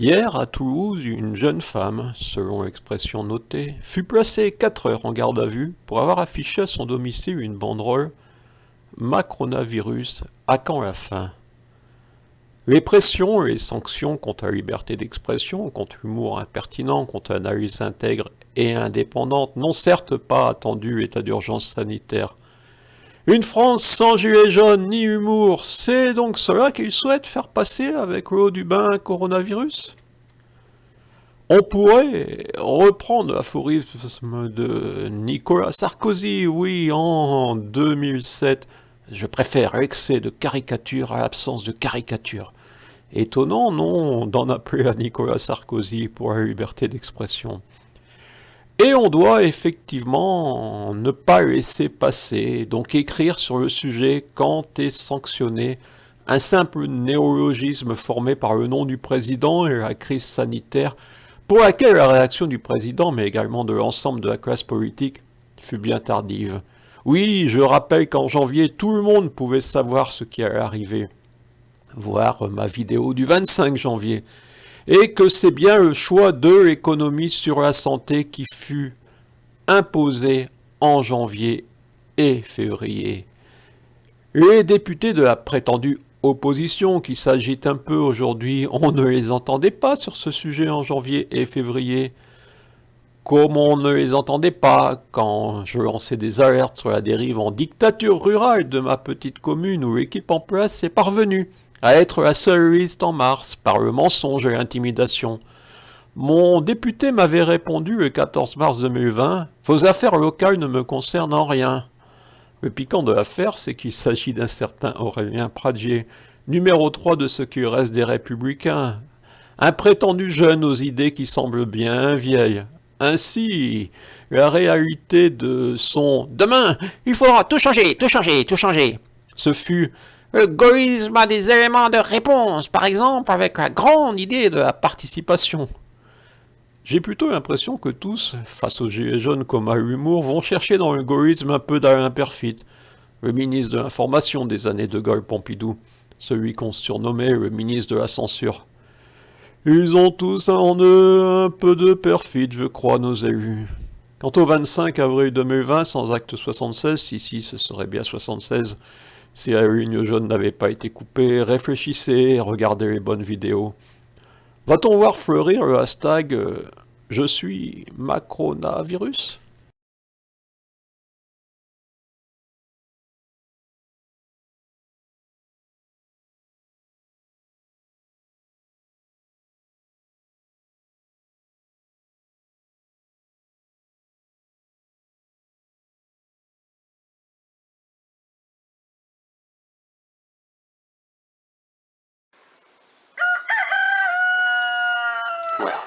Hier, à Toulouse, une jeune femme, selon l'expression notée, fut placée 4 heures en garde à vue pour avoir affiché à son domicile une banderole Macronavirus, à quand la fin? Les pressions et les sanctions contre la liberté d'expression, contre l'humour impertinent, contre l'analyse intègre et indépendante n'ont certes pas attendu l'état d'urgence sanitaire. Une France sans gilets jaunes ni humour, c'est donc cela qu'ils souhaitent faire passer avec le haut du bain coronavirus? On pourrait reprendre l'aphorisme de Nicolas Sarkozy, oui, en 2007. Je préfère l'excès de caricature à l'absence de caricature. Étonnant, non, d'en appeler à Nicolas Sarkozy pour la liberté d'expression. Et on doit effectivement ne pas laisser passer, donc écrire sur le sujet quand est sanctionné un simple néologisme formé par le nom du président et la crise sanitaire, pour laquelle la réaction du président, mais également de l'ensemble de la classe politique, fut bien tardive. Oui, je rappelle qu'en janvier, tout le monde pouvait savoir ce qui allait arriver, voir ma vidéo du 25 janvier, et que c'est bien le choix de l'économie sur la santé qui fut imposé en janvier et février. Les députés de la prétendue opposition qui s'agitent un peu aujourd'hui, on ne les entendait pas sur ce sujet en janvier et février, comme on ne les entendait pas quand je lançais des alertes sur la dérive en dictature rurale de ma petite commune où l'équipe en place est parvenue à être la seule liste en mars par le mensonge et l'intimidation. Mon député m'avait répondu le 14 mars 2020 « Vos affaires locales ne me concernent en rien ». Le piquant de l'affaire, c'est qu'il s'agit d'un certain Aurélien Pradier, numéro 3 de ce qu'il reste des Républicains, un prétendu jeune aux idées qui semblent bien vieilles. Ainsi, la réalité de son «Demain, il faudra tout changer, tout changer, tout changer», ce fut «Le gaullisme a des éléments de réponse, par exemple avec la grande idée de la participation». J'ai plutôt l'impression que tous, face aux gilets jaunes comme à l'humour, vont chercher dans le gaullisme un peu d'Alain Perfit, le ministre de l'Information des années de Gaulle-Pompidou, celui qu'on surnommait le ministre de la Censure. Ils ont tous en eux un peu de perfide, je crois, nos élus. Quant au 25 avril 2020, sans acte 76, ici ce serait bien 76, si la ligne jaune n'avait pas été coupée, réfléchissez, regardez les bonnes vidéos. Va-t-on voir fleurir le hashtag Je suis Macronavirus? Well,